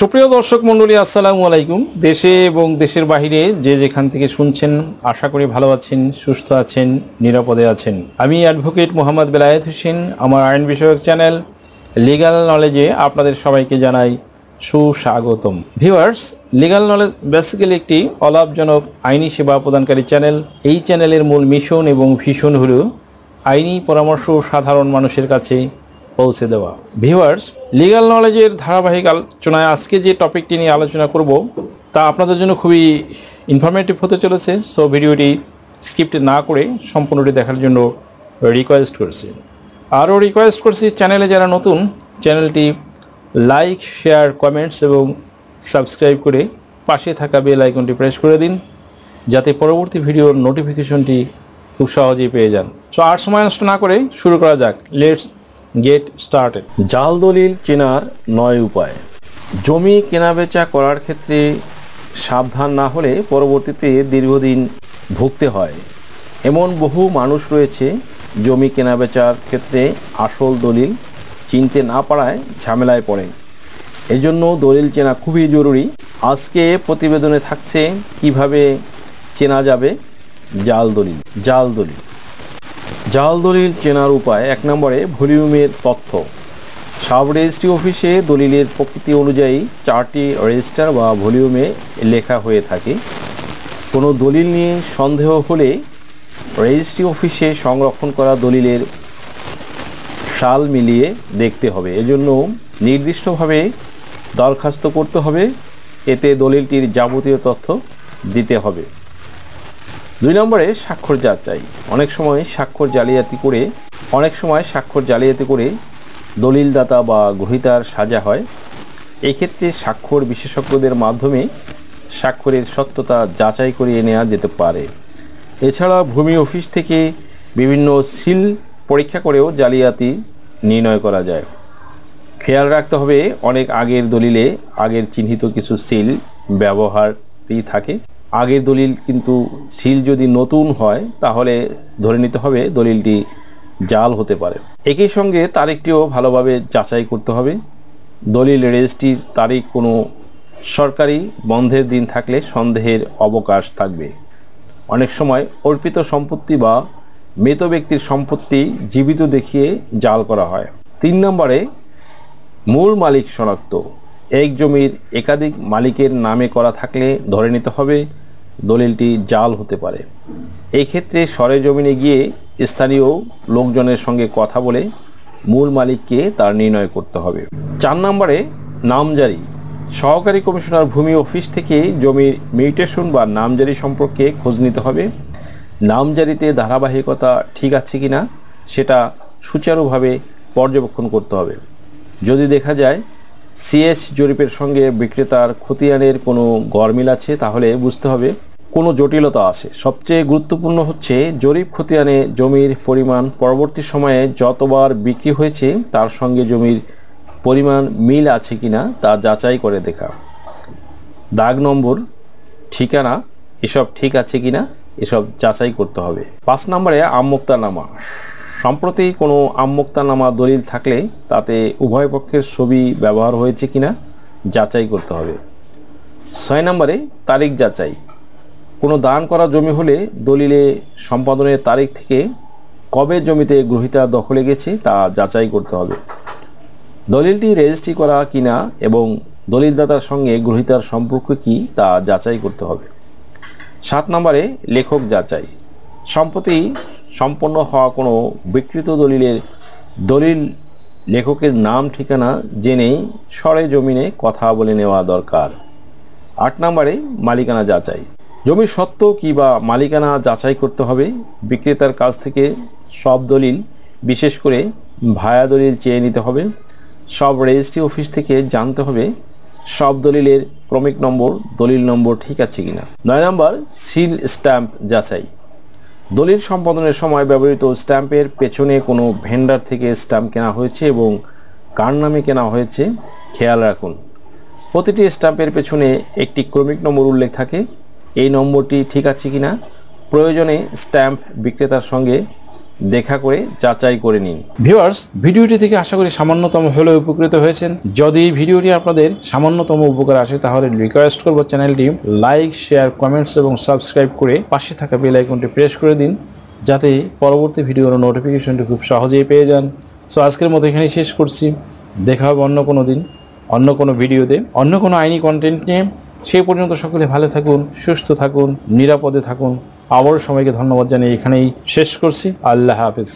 সুপ্রিয় দর্শক মণ্ডলী, আসসালামু আলাইকুম। দেশে এবং দেশের বাইরে যে যেখান থেকে শুনছেন, আশা করি ভালো আছেন, সুস্থ আছেন, নিরাপদে আছেন। আমি অ্যাডভোকেট মোহাম্মদ বেলায়েত হোসেন। আমার আইন বিষয়ক চ্যানেল লিগ্যাল নলেজে আপনাদের সবাইকে জানাই সুস্বাগতম। ভিউয়ার্স, লিগ্যাল নলেজ বেসিক্যালি একটি অলাভজনক আইনি সেবা প্রদানকারী চ্যানেল। এই চ্যানেলের মূল মিশন এবং ভিশন হল আইনি পরামর্শ সাধারণ মানুষের কাছে পৌঁছে দেওয়া। ভিউয়ার্স, লিগ্যাল নলেজের ধারাবাহিক আলোচনায় আজকে যে টপিকটি নিয়ে আলোচনা করব তা আপনাদের জন্য খুবই ইনফরমেটিভ হতে চলেছে। সো ভিডিওটি স্কিপ্ট না করে সম্পূর্ণটি দেখার জন্য রিকোয়েস্ট করছি। আরও রিকোয়েস্ট করছি, চ্যানেলে যারা নতুন, চ্যানেলটি লাইক, শেয়ার, কমেন্টস এবং সাবস্ক্রাইব করে পাশে থাকা বেল আইকনটি প্রেস করে দিন, যাতে পরবর্তী ভিডিওর নোটিফিকেশনটি খুব সহজেই পেয়ে যান। সো আর সময় নষ্ট না করে শুরু করা যাক। Let's get started. জাল দলিল চেনার 9 উপায়। জমি কেনাবেচা করার ক্ষেত্রে সাবধান না হলে পরবর্তীতে দীর্ঘদিন ভুগতে হয়। এমন বহু মানুষ রয়েছে জমি কেনাবেচার ক্ষেত্রে আসল দলিল চিনতে না পারায় ঝামেলায় পড়েন। এজন্য দলিল চেনা খুবই জরুরি। আজকে প্রতিবেদনে থাকছে কিভাবে চেনা যাবে জাল দলিল। জাল দলিল চেনার উপায়। 1 নম্বরে ভলিউমের তথ্য। সাব রেজিস্ট্রি অফিসে দলিলের প্রকৃতি অনুযায়ী 4টি রেজিস্টার বা ভলিউমে লেখা হয়ে থাকে। কোনো দলিল নিয়ে সন্দেহ হলে রেজিস্ট্রি অফিসে সংরক্ষণ করা দলিলের সাল মিলিয়ে দেখতে হবে। এজন্য নির্দিষ্টভাবে দরখাস্ত করতে হবে, এতে দলিলটির যাবতীয় তথ্য দিতে হবে। 2 নম্বরে স্বাক্ষর যাচাই। অনেক সময় স্বাক্ষর জালিয়াতি করে দলিলদাতা বা গ্রহীতার সাজা হয়। এক্ষেত্রে স্বাক্ষর বিশেষজ্ঞদের মাধ্যমে স্বাক্ষরের সত্যতা যাচাই করিয়ে নেওয়া যেতে পারে। এছাড়া ভূমি অফিস থেকে বিভিন্ন সিল পরীক্ষা করেও জালিয়াতি নির্ণয় করা যায়। খেয়াল রাখতে হবে, অনেক আগের দলিলে আগের চিহ্নিত কিছু সিল ব্যবহারই থাকে। আগের দলিল কিন্তু সিল যদি নতুন হয় তাহলে ধরে নিতে হবে দলিলটি জাল হতে পারে। একই সঙ্গে তারিখটিও ভালোভাবে যাচাই করতে হবে। দলিল রেজিস্ট্রির তারিখ কোনো সরকারি বন্ধের দিন থাকলে সন্দেহের অবকাশ থাকবে। অনেক সময় অর্পিত সম্পত্তি বা মৃত ব্যক্তির সম্পত্তি জীবিত দেখিয়ে জাল করা হয়। 3 নম্বরে মূল মালিক শনাক্ত। এক জমির একাধিক মালিকের নামে করা থাকলে ধরে নিতে হবে দলিলটি জাল হতে পারে। এই ক্ষেত্রে সরেজমিনে গিয়ে স্থানীয় লোকজনের সঙ্গে কথা বলে মূল মালিককে তার নির্ণয় করতে হবে। 4 নম্বরে নামজারি। সহকারী কমিশনার ভূমি অফিস থেকে জমির মিউটেশন বা নামজারি সম্পর্কে খোঁজ নিতে হবে। নামজারিতে ধারাবাহিকতা ঠিক আছে কিনা সেটা সুচারুভাবে পর্যবেক্ষণ করতে হবে। যদি দেখা যায় সিএস জরিপের সঙ্গে বিক্রেতার খতিয়ানের কোনো গরমিল আছে, তাহলে বুঝতে হবে কোনো জটিলতা আছে। সবচেয়ে গুরুত্বপূর্ণ হচ্ছে জরিপ খতিয়ানে জমির পরিমাণ পরবর্তী সময়ে যতবার বিক্রি হয়েছে তার সঙ্গে জমির পরিমাণ মিল আছে কিনা তা যাচাই করে দেখা। দাগ নম্বর, ঠিকানা এসব ঠিক আছে কিনা এসব যাচাই করতে হবে। 5 নম্বরে আমোক্তানামা। সম্প্রতি কোনো আমোক্তানামা দলিল থাকলে তাতে উভয় পক্ষের ছবি ব্যবহার হয়েছে কিনা যাচাই করতে হবে। 6 নম্বরে তারিখ যাচাই। কোনো দান করা জমি হলে দলিলে সম্পাদনের তারিখ থেকে কবে জমিতে গ্রহীতা দখলে গেছে তা যাচাই করতে হবে। দলিলটি রেজিস্ট্রি করা কিনা এবং দলিলদাতার সঙ্গে গ্রহীতার সম্পর্ক কি তা যাচাই করতে হবে। 7 নম্বরে লেখক যাচাই। সম্প্রতি সম্পন্ন হওয়া কোনো বিকৃত দলিল লেখকের নাম ঠিকানা জেনেই সরেজমিনে কথা বলে নেওয়া দরকার। 8 নম্বরে মালিকানা যাচাই। জমির সত্ত্ব কি বা মালিকানা যাচাই করতে হবে। বিক্রেতার কাছ থেকে সব দলিল, বিশেষ করে ভায়া দলিল চেয়ে নিতে হবে। সব রেজিস্ট্রি অফিস থেকে জানতে হবে সব দলিলের ক্রমিক নম্বর, দলিল নম্বর ঠিক আছে কিনা। 9 নম্বর সিল স্ট্যাম্প যাচাই। দলিল সম্পাদনের সময় ব্যবহৃত স্ট্যাম্পের পেছনে কোনো ভেন্ডার থেকে স্ট্যাম্প কেনা হয়েছে এবং কার নামে কেনা হয়েছে খেয়াল রাখুন। প্রতিটি স্ট্যাম্পের পেছনে একটি ক্রমিক নম্বর উল্লেখ থাকে। এই নম্বরটি ঠিক আছে কিনা প্রয়োজনে স্ট্যাম্প বিক্রেতার সঙ্গে দেখা করে যাচাই করে নিন। ভিউয়ার্স, ভিডিওটি থেকে আশা করি সামান্যতম হলেও উপকৃত হয়েছেন। যদি এই ভিডিওটি আপনাদের সামান্যতম উপকার আসে তাহলে রিকোয়েস্ট করব চ্যানেলটি লাইক, শেয়ার, কমেন্টস এবং সাবস্ক্রাইব করে পাশে থাকা বেল আইকনটি প্রেস করে দিন, যাতে পরবর্তী ভিডিওর নোটিফিকেশনটি খুব সহজেই পেয়ে যান। সো আজকের মতো এখানেই শেষ করছি। দেখা হবে অন্য কোনো দিন, অন্য কোনো ভিডিওতে, অন্য কোনো আইনি কন্টেন্ট নিয়ে। সেই পর্যন্ত সকলে ভালো থাকুন, সুস্থ থাকুন, নিরাপদে থাকুন। আবারও সবাইকে ধন্যবাদ জানিয়ে এখানেই শেষ করছি। আল্লাহ হাফেজ।